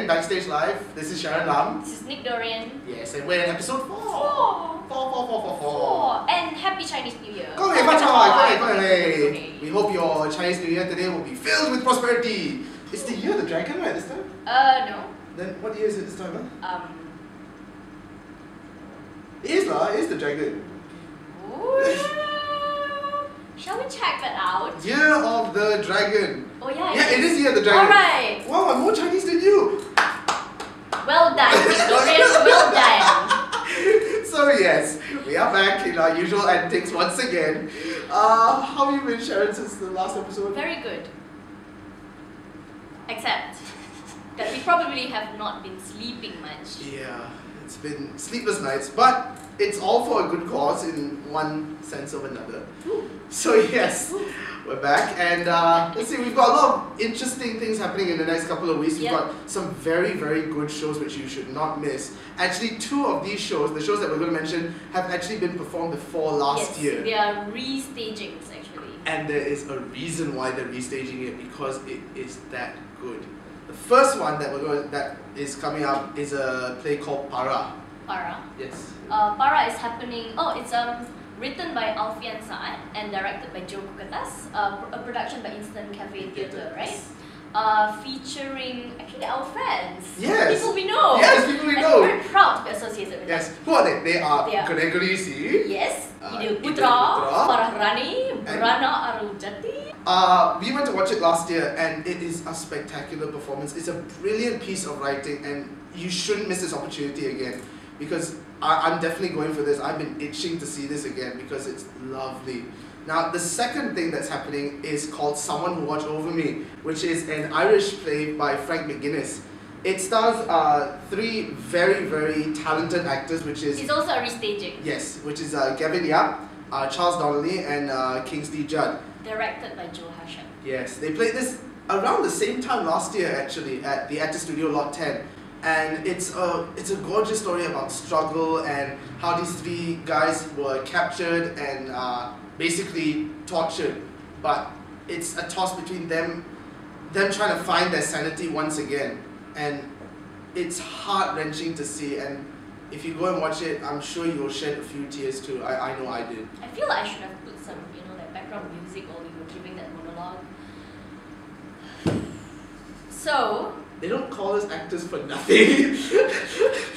Backstage Live. This is Sharon Lam. This is Nick Dorian. Yes, and we're in episode 4. 4. And Happy Chinese New Year. Go ahead. We hope your Chinese New Year today will be filled with prosperity. It's the year of the dragon, right, this time? No. Then what year is it this time, huh? It is the dragon. Ooh. Shall we check that out? Year of the Dragon. Oh yeah. Yeah, it is Year of the Dragon. Alright. Wow, I'm more Chinese than you. Well done, Dorian. Well done. So yes, we are back in our usual antics once again. How have you been, Sharon, since the last episode? Very good. Except that we probably have not been sleeping much. Yeah, it's been sleepless nights, but it's all for a good cause in one sense or another. Ooh. So yes, we're back, and let's see, we've got a lot of interesting things happening in the next couple of weeks. We've got some very, very good shows which you should not miss. Actually, 2 of these shows, the shows that we're going to mention, have actually been performed before last year. They are restagings actually. And there is a reason why they're restaging it, because it is that good. The first one that is coming up is a play called Para. Para. Yes. Para is happening. Oh, it's written by Alfian Saad and directed by Joe Kukatas. A production by Instant Cafe Theatre, right? Featuring actually our friends. Yes. People we know. Yes, people we know. We're very proud to be associated with them. Yes. Who are they? They are Gregory C. Yes. Ide Putra, Farah Rani, Brana Arujati. We went to watch it last year, and it is a spectacular performance. It's a brilliant piece of writing, and you shouldn't miss this opportunity again, because I'm definitely going for this. I've been itching to see this again because it's lovely. Now, the second thing that's happening is called Someone Who Watched Over Me, which is an Irish play by Frank McGuinness. It stars 3 very, very talented actors, which is... It's also a restaging. Yes, which is Gavin Yap, Charles Donnelly, and Kingsley Judd. Directed by Joe Hashem. Yes, they played this around the same time last year, actually, at the Actor Studio Lot 10. And it's a gorgeous story about struggle and how these 3 guys were captured and basically tortured. But it's a toss between them trying to find their sanity once again. And it's heart-wrenching to see, and if you go and watch it, I'm sure you'll shed a few tears too. I know I did. I feel like I should have put some, that background music while we were giving that monologue. So... They don't call us actors for nothing.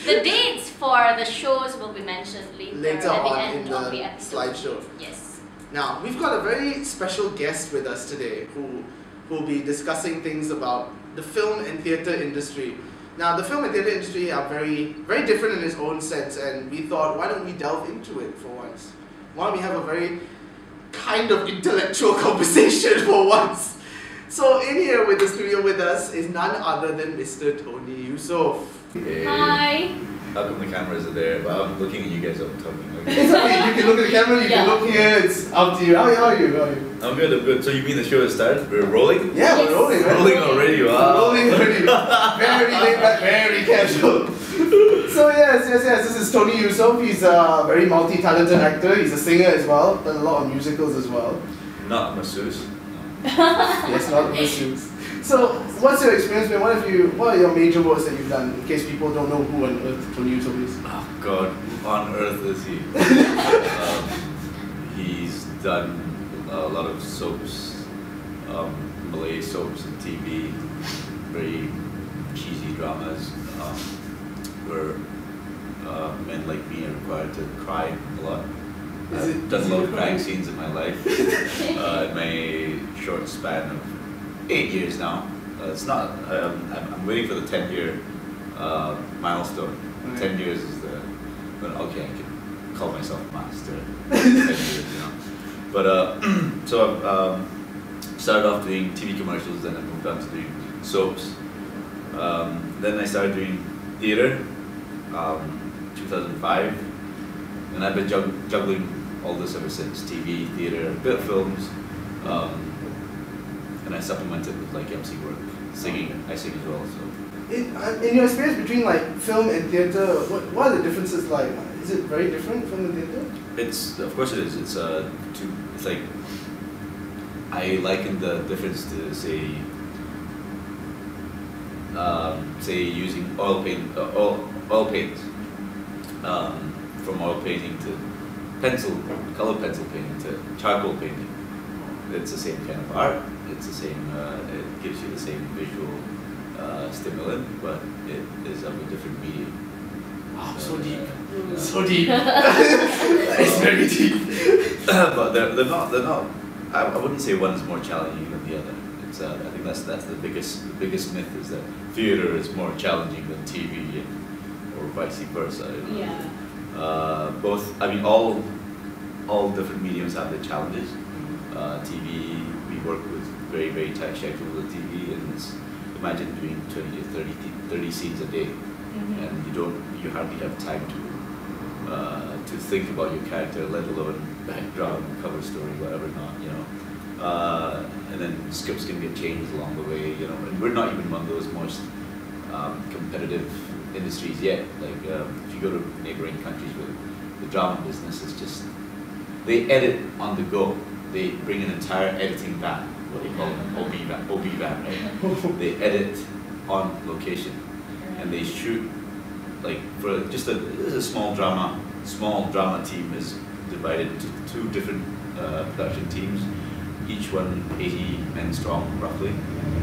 The dates for the shows will be mentioned later at the end in of the the episode. slideshow. Yes. Now, we've got a very special guest with us today who will be discussing things about the film and theatre industry. Now, the film and theatre industry are very, very different in its own sense, and we thought, why don't we delve into it for once? Why don't we have a very kind of intellectual conversation for once? So in here with the studio with us is none other than Mr. Tony Eusoff. Hey. Hi. How come the cameras are there? But I'm looking at you guys, I'm talking. Okay. It's okay, you can look at the camera, you can look here, it's up to you. How are you? I'm good. So you mean the show has started? We're rolling? Yeah, we're rolling, right? Rolling already, wow. Rolling already. Very laid back, very casual. So yes, this is Tony Eusoff. He's a very multi-talented actor. He's a singer as well, done a lot of musicals as well. Not masseuse. Yes, not the masseuse. So, what's your experience been? What are your major works that you've done, in case people don't know who on earth Tony Eusoff is? Oh God, who on earth is he? He's done a lot of soaps, Malay soaps and TV, very cheesy dramas, where men like me are required to cry a lot. I've done a lot of crying scenes in my life, in my short span of 8 years now. It's not. I'm waiting for the 10-year milestone. 10 years is when okay, I can call myself a master. 10 years, But so I've started off doing TV commercials, then I moved on to doing soaps. Then I started doing theatre, 2005, and I've been juggling all this ever since: TV, theatre, a bit of films. And I supplemented with like MC work, singing. I sing as well. So, in your experience between like film and theatre, what are the differences like? Is it very different from the theatre? It's, of course it is. It's like, I liken the difference to say say using oil paints, from oil painting to color pencil painting to charcoal painting. It's the same kind of art. It's the same. It gives you the same visual stimulant, but it is of a different medium. Oh, so deep. Yeah. So deep. It's very deep. But they're not. I wouldn't say one is more challenging than the other. It's I think that's the biggest myth is that theater is more challenging than TV, or vice versa. You know? Yeah. Both. I mean, all different mediums have their challenges. TV, we work with very, very tight schedule with TV, and imagine doing 20 to 30 scenes a day, and you hardly have time to think about your character, let alone background, cover story, whatever not, you know. And then scripts can get changed along the way, you know. And we're not even one of those most competitive industries yet. Like if you go to neighboring countries where the drama business is just, they edit on the go. They bring an entire editing van, what they call an OB van, right? They edit on location, and they shoot, like, for just a small drama team is divided into 2 different production teams, each one 80 men strong, roughly.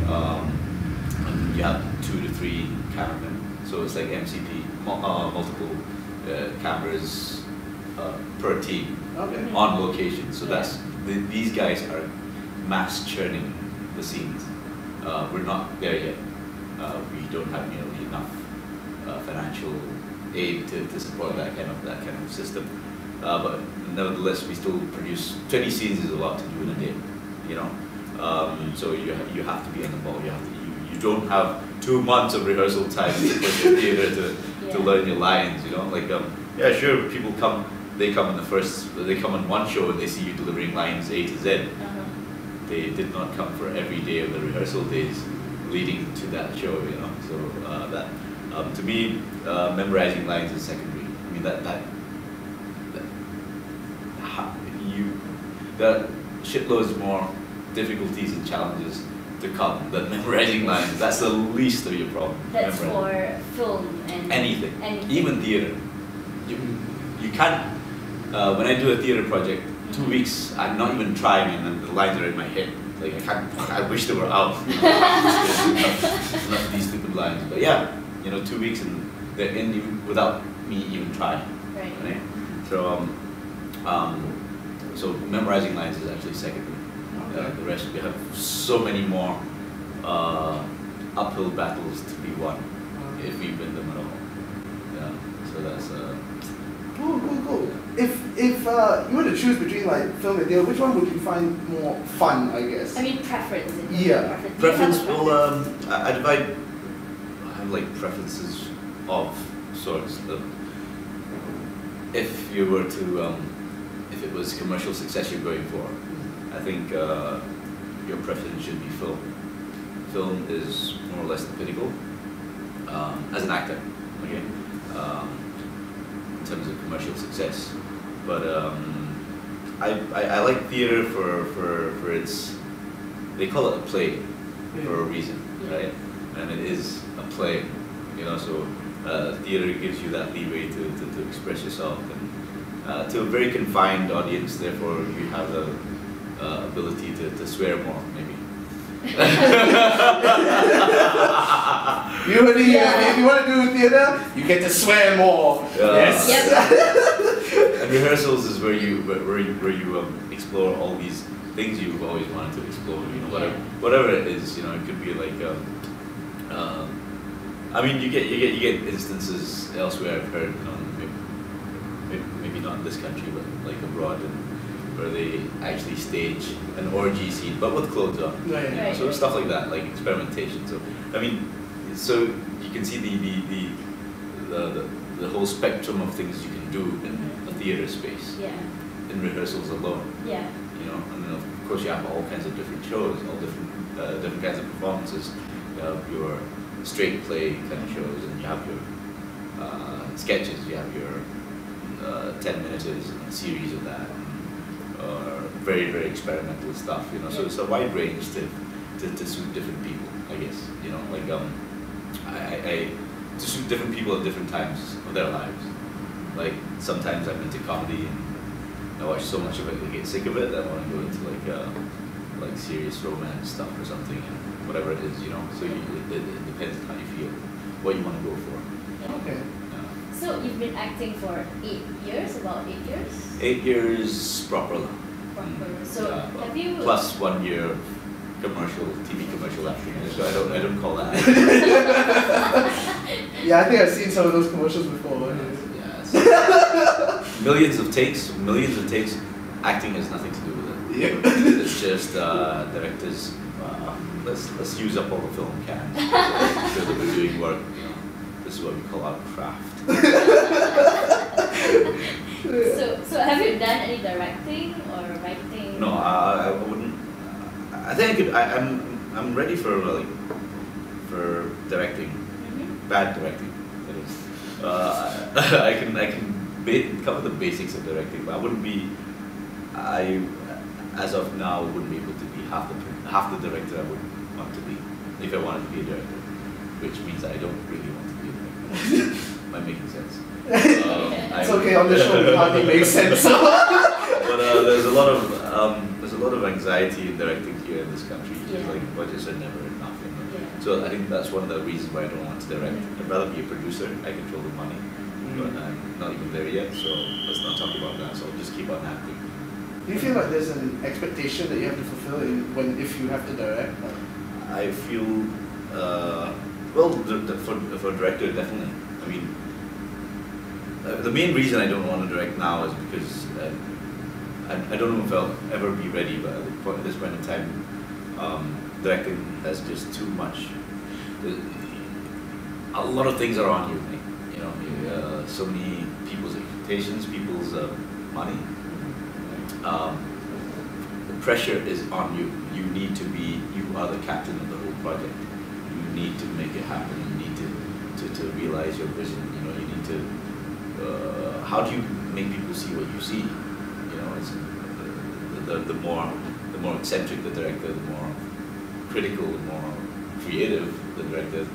And you have 2 to 3 cameramen, so it's like MCP, multiple cameras per team on location. So that's these guys are mass churning the scenes. We're not there yet. We don't have nearly enough financial aid to support that kind of system. But nevertheless, we still produce 20 scenes is a lot to do in a day, you know. So you have to be on the ball. You don't have 2 months of rehearsal time to put your theater to learn your lines, you know. Like yeah, sure, people come. They come in one show and they see you delivering lines A to Z. They did not come for every day of the rehearsal days leading to that show, you know. So to me, memorizing lines is secondary. I mean that shitloads more difficulties and challenges to come than memorizing lines. That's the least of your problem. That's for film and anything. Even theater. You can't. When I do a theater project, 2 weeks, I'm not even trying, and the lines are in my head. Like I can't. I wish they were out. Enough of these stupid lines. But yeah, you know, 2 weeks and they're in without me even trying. Right. So so memorizing lines is actually secondary. The rest, we have so many more uphill battles to be won if we win them at all. Yeah. So that's. Cool. If you were to choose between like film and theater, which one would you find more fun? I guess. I mean preference. Yeah. Preference. Well, I have like preferences of sorts. If you were to, if it was commercial success you're going for, I think your preference should be film. Film is more or less the pinnacle as an actor. Okay. In terms of commercial success, but I like theater for its, they call it a play for a reason, right? And it is a play, you know. So theater gives you that leeway to express yourself, and to a very confined audience. Therefore, you have the ability to swear more, maybe. If you want to do theater, you get to swear more. Yes. Yep. And rehearsals is where you explore all these things you've always wanted to explore. You know, whatever it is. You know, it could be like. I mean, you get instances elsewhere. I've heard, you know, maybe not in this country, but like abroad, where they actually stage an orgy scene, but with clothes on. Right. So stuff like that, like experimentation. So I mean, so you can see the whole spectrum of things you can do in a theater space. Yeah. In rehearsals alone. Yeah. You know, and then of course you have all kinds of different shows, all different kinds of performances. You have your straight play kind of shows, and you have your sketches. You have your 10-minute series of that. Very, very experimental stuff, you know. So it's a wide range to suit different people, I guess. You know, like I to suit different people at different times of their lives. Like sometimes I'm into comedy and I watch so much of it I get sick of it that I want to go into like serious romance stuff or something, and whatever it is, you know. So it depends on how you feel, what you want to go for. Okay. So you've been acting for 8 years, about 8 years? 8 years proper. So have you plus 1 year of commercial TV commercial acting? So I don't call that. Yeah, I think I've seen some of those commercials before. Yes. Millions of takes. Acting has nothing to do with it. Yeah. It's just directors. Let's use up all the film can. So that we're doing work. You know, this is what we call our craft. So have you done any directing or writing? No, I wouldn't. I think I could. I'm ready for directing. Bad directing. That is. I can cover the basics of directing, but I wouldn't be. As of now, wouldn't be able to be half the director I would want to be if I wanted to be a director, which means I don't really want to be a director. Am I making sense? It's okay, on the show it hardly makes sense. But there's a lot of anxiety in directing here in this country. Because, like, budgets are never enough. So I think that's one of the reasons why I don't want to direct. I'd rather be a producer. I control the money, but I'm not even there yet. So let's not talk about that. So I'll just keep on acting. Do you feel like there's an expectation that you have to fulfill if you have to direct? I feel well for a director, definitely. I mean, the main reason I don't want to direct now is because I don't know if I'll ever be ready, but at this point in time, directing has just too much. A lot of things are on you, mate. You know, so many people's expectations, people's money. The pressure is on you. You need to be. You are the captain of the whole project. You need to make it happen. You need to realize your vision. You know, you need to. How do you make people see what you see? You know, it's the more eccentric the director, the more critical, the more creative the director.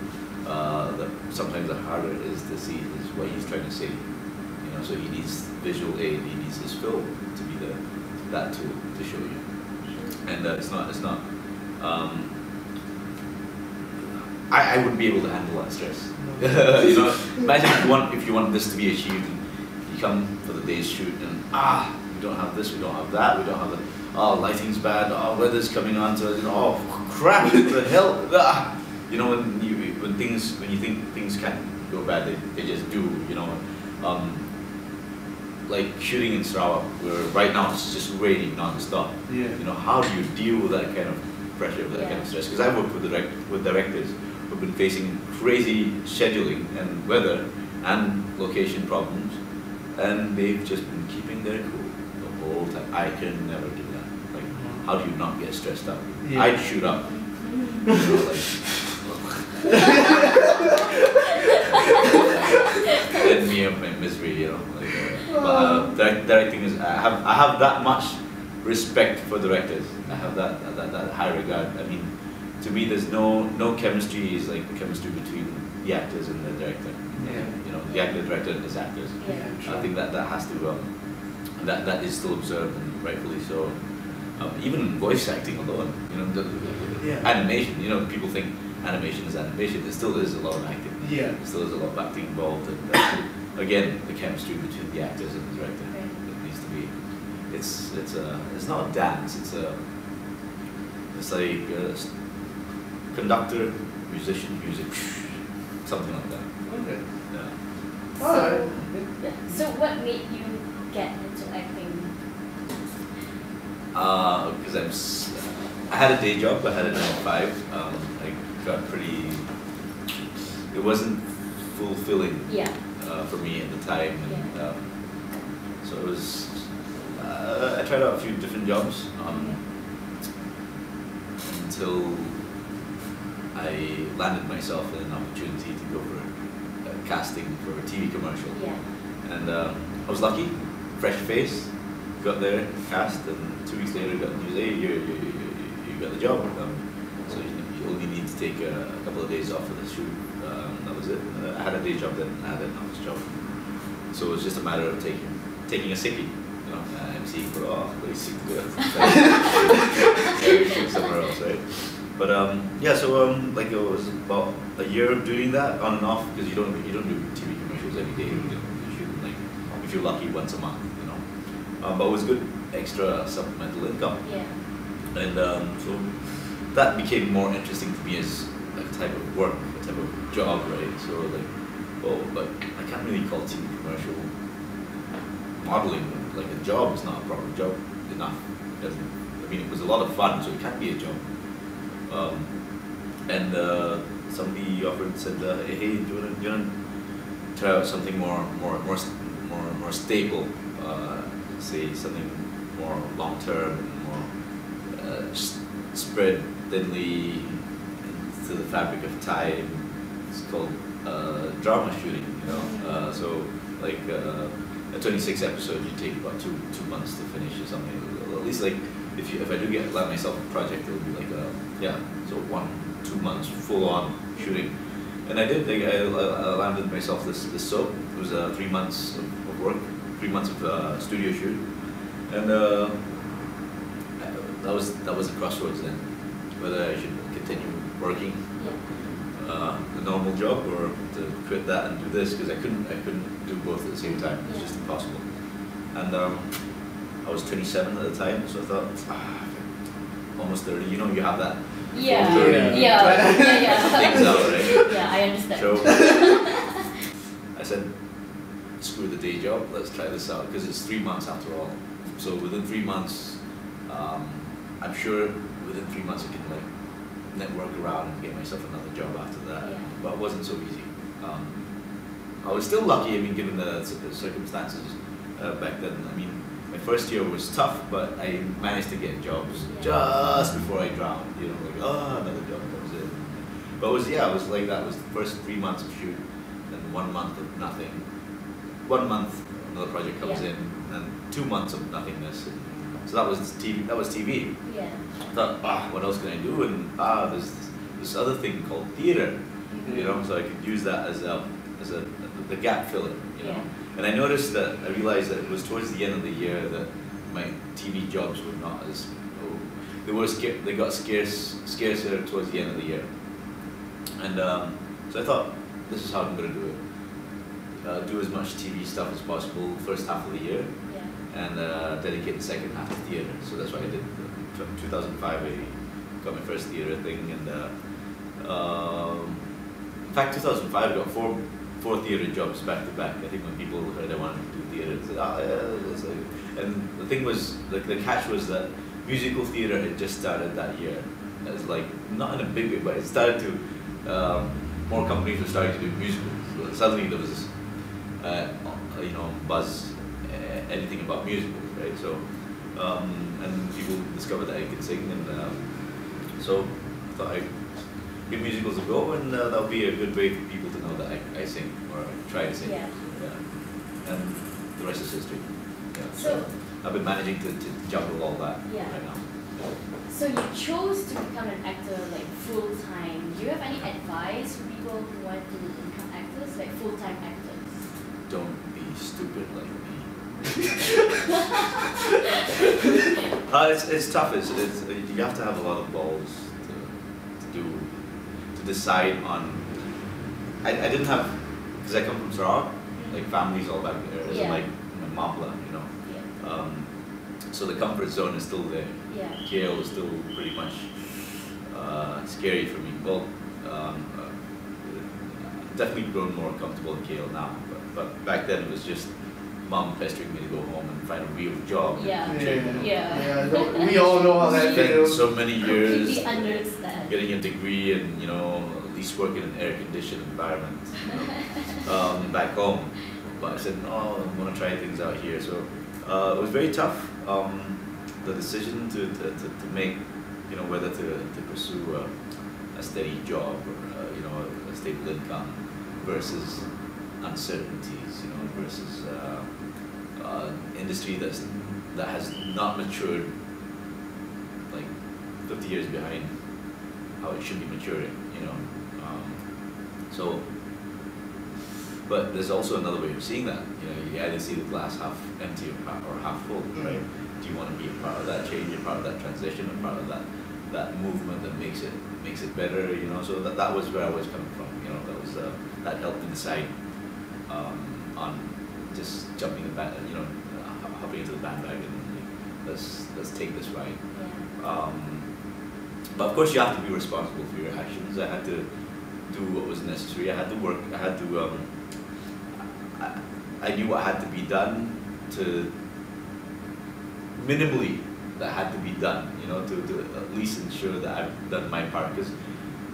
Sometimes the harder it is to see is what he's trying to say. You know, so he needs visual aid. He needs his film to be that tool to show you. And it's not. I wouldn't be able to handle that stress. You know, imagine if you want this to be achieved, and you come for the day's shoot, and we don't have this, we don't have that, we don't have that. Oh, lighting's bad. Oh, weather's coming on, so you know, oh crap! What the hell? You know, when you think things can't go bad, they just do. You know, like shooting in Sarawak, where right now it's just raining non-stop. Yeah. You know, how do you deal with that kind of pressure, with that kind of stress? Because I work with directors who've been facing crazy scheduling and weather and location problems, and they've just been keeping their cool the whole time. I can never do that. Like, how do you not get stressed out? Yeah. I'd shoot up. You know, like, end me up my misery, you know. Like, but directing is I have that much respect for directors. I have that high regard. I mean, to me, there's no chemistry is like the chemistry between the actors and the director. Yeah. You know, the actor, director, and his actors. Yeah. Sure. I think that has to that is still observed, and rightfully so. Even in voice acting alone, you know, animation. You know, people think animation is animation. There still is a lot of acting. Yeah. There still is a lot of acting involved, and again, the chemistry between the actors and the director. Right. It needs to be. It's not a dance. It's like conductor, musician, music, something like that. Okay. Yeah. Alright. So what made you get into acting? Because I had a day job. I had a 9 to 5. I got pretty. It wasn't fulfilling. Yeah. For me at the time, and so it was. I tried out a few different jobs until I landed myself in an opportunity to go for casting for a TV commercial. Yeah. And I was lucky, fresh face, got there, cast, and 2 weeks later got the news, hey, you got the job. So you only need to take a couple of days off for the shoot. That was it. I had a day job then, I had an office job. So it was just a matter of taking a sickie, you know, emceeing for really sick somewhere else, right? But yeah, so like it was about a year of doing that on and off, because you don't do TV commercials every day. You shoot like, if you're lucky, once a month, you know. But it was good extra supplemental income. Yeah. And so that became more interesting to me as like a type of work, a type of job, right? So like, well, but I can't really call TV commercial modeling like a job. It's not a proper job enough. I mean, it was a lot of fun, so it can't be a job. And somebody offered, said, hey, do you want to try out something more stable? Say something more long term, more spread thinly into the fabric of time. It's called drama shooting, you know. So like a 26 episode, you take about two months to finish or something. At least like if I do land myself a project, it'll be like so 1-2 months full on shooting. And I did. I landed myself this soap. It was 3 months of work, 3 months of studio shoot, and that was a crossroads then, whether I should continue working the normal job or to quit that and do this, because I couldn't do both at the same time. It was just impossible. And I was 27 at the time, so I thought, almost 30. You know, you have that. Yeah. 30 things out, right? Yeah, I understand. So I said, screw the day job. Let's try this out, because it's 3 months after all. So within 3 months, I'm sure within 3 months I can like network around and get myself another job after that. Yeah. But it wasn't so easy. I was still lucky. I mean, given the circumstances back then. I mean, my first year was tough, but I managed to get jobs just before I drowned. You know, like another job comes in. But it was like that. It was the first 3 months of shoot, then 1 month of nothing. 1 month another project comes in, and 2 months of nothingness. And so that was TV. That was TV. Yeah. I thought, what else can I do? And there's this other thing called theater. You know, so I could use that as the gap filler. You know. And I noticed that, I realized that it was towards the end of the year that my TV jobs were not as, they got scarcer towards the end of the year. And so I thought, this is how I'm going to do it. Do as much TV stuff as possible first half of the year, and dedicate the second half to theater. So that's what I did. In 2005, I got my first theater thing, and in fact, 2005 I got four theater jobs back to back. I think when people heard I wanted to do theater, they said, and the thing was, the catch was that musical theater had just started that year. It was like, not in a big way, but it started to, more companies were starting to do musicals. So suddenly there was this, buzz, anything about musicals, right? So, and people discovered that I could sing, and so I thought I'd give musicals a go, and that'll be a good way for people to know that I sing, or try to sing. Yeah. And the rest is history. Yeah. So I've been managing to juggle all that right now. So you chose to become an actor like full time. Do you have any advice for people who want to become actors, like full time actors? Don't be stupid like me. It's tough. It's you have to have a lot of balls to decide on. I didn't have, because I come from Sarawak, like family's all back there. It's like Mapla, you know. So the comfort zone is still there. KL is still pretty much scary for me. Well, definitely grown more comfortable in KL now, but back then it was just mom pestering me to go home and find a real job. We all know how that feels. So many years getting a degree and at least work in an air-conditioned environment back home. But I said, no, I want to try things out here. So it was very tough. The decision to make, whether to pursue a steady job or a stable income versus uncertainties, versus industry that has not matured, like 50 years behind how it should be maturing, you know. So, but there's also another way of seeing that. You know, you either see the glass half empty or half full, right? Do you want to be a part of that change, a part of that transition, a part of that movement that makes it better? You know, so that was where I was coming from. You know, that helped me decide on just jumping the band, you know, hopping into the bandwagon. And let's take this ride. Yeah. But of course, you have to be responsible for your actions. I had to do what was necessary. I had to work. I had to. I knew what had to be done to minimally that had to be done. You know, to at least ensure that I've done my part. Because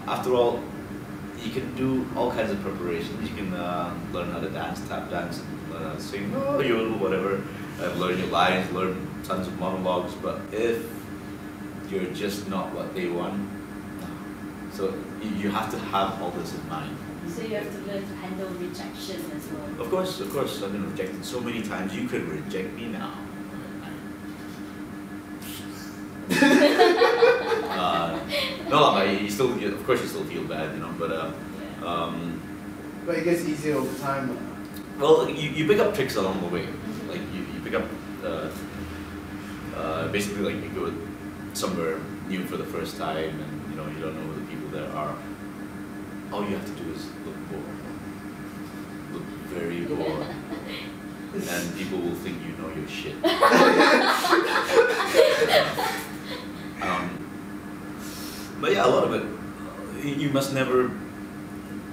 after all, you can do all kinds of preparations. You can learn how to dance, tap dance, and learn how to sing, yodel, whatever. Learn your lines, learn tons of monologues. But if you're just not what they want, so you have to have all this in mind. So you have to learn to handle rejection as well. Of course. I've been rejected so many times. You could reject me now. No, but you still, of course, you still feel bad, you know. But it gets easier over time. Well, you pick up tricks along the way. Like you pick up, basically, like you go somewhere new for the first time, and you know you don't know who the people there are. All you have to do is look bored, look very bored, and people will think you know your shit. But yeah, a lot of it, you must never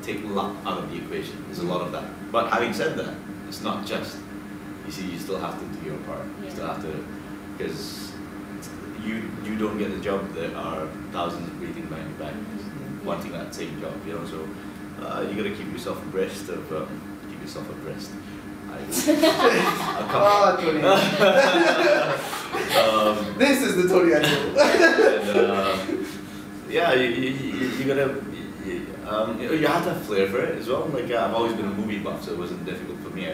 take luck out of the equation. There's a lot of that. But having said that, it's not just. You see, you still have to do your part. You still have to, because you don't get the job. There are thousands breathing behind your back, wanting that same job. You know, so you got to keep yourself abreast of. Keep yourself abreast. Tony. This is the Tony I know. Yeah, you gotta. You have to have flair for it as well. Like I've always been a movie buff, so it wasn't difficult for me.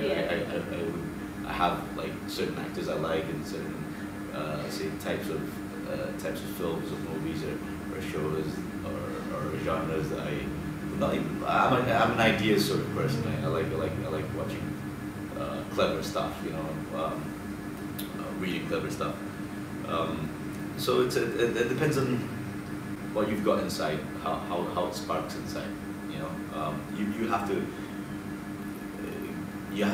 I have like certain actors I like and certain say types of films or movies or shows or genres that I'm an ideas sort of person. I like watching clever stuff, you know, reading clever stuff. So it depends on what you've got inside, how it sparks inside. You know, you have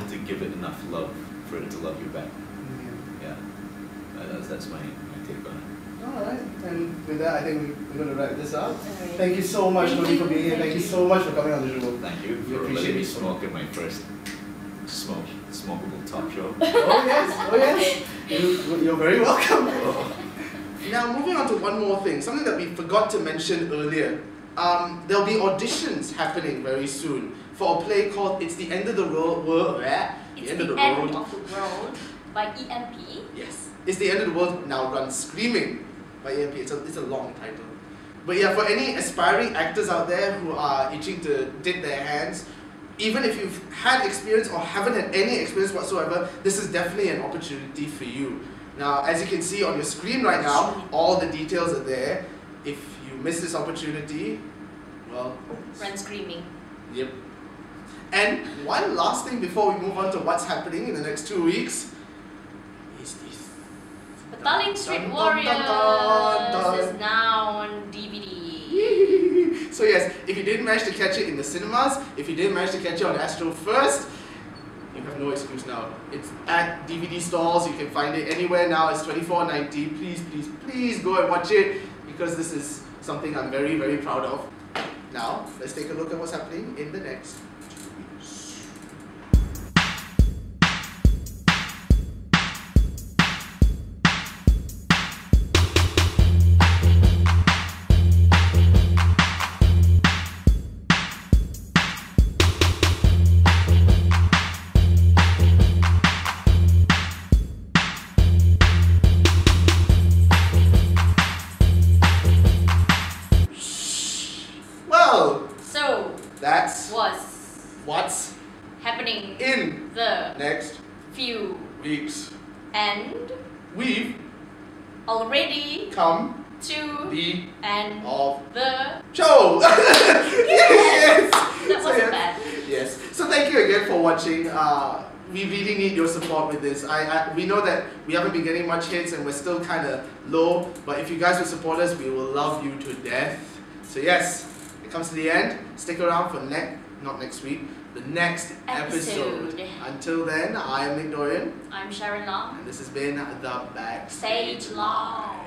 to give it enough love for it to love you back. Yeah, that's my take on it. Alright, and with that I think we're going to wrap this up. Right. Thank you so much, Tony, for being here. Thank you so much for coming on the show. Thank you for letting me smoke in my first smokable talk show. Oh yes, you're very welcome. Now moving on to one more thing, something that we forgot to mention earlier. There'll be auditions happening very soon for a play called It's the End of the World. It's the End of the World by EMP. Yes, It's the End of the World Now Run Screaming by EMP. It's a long title. But yeah, for any aspiring actors out there who are itching to dip their hands, even if you've had experience or haven't had any experience whatsoever, this is definitely an opportunity for you. Now, as you can see on your screen right now, all the details are there. If you miss this opportunity, well... Run screaming. Yep. And one last thing before we move on to what's happening in the next 2 weeks is this. Battling Street Warriors is now on DVD. So yes, if you didn't manage to catch it in the cinemas, if you didn't manage to catch it on Astro First, you have no excuse now. It's at DVD stores, you can find it anywhere now. It's $24.90. Please go and watch it, because this is something I'm very, very proud of. Now, let's take a look at what's happening in the next 2 weeks. What's happening in the next few weeks. And We've already come to the and of the show. Yes. that So, wasn't yes. bad. Yes. So thank you again for watching. We really need your support with this. We know that we haven't been getting much hits and we're still kind of low. But if you guys will support us, we will love you to death. So yes, it comes to the end. Stick around for not next week, the next episode. Until then, I am Nick Dorian. I'm Sharon Long. And this has been the Backstage Stage Long.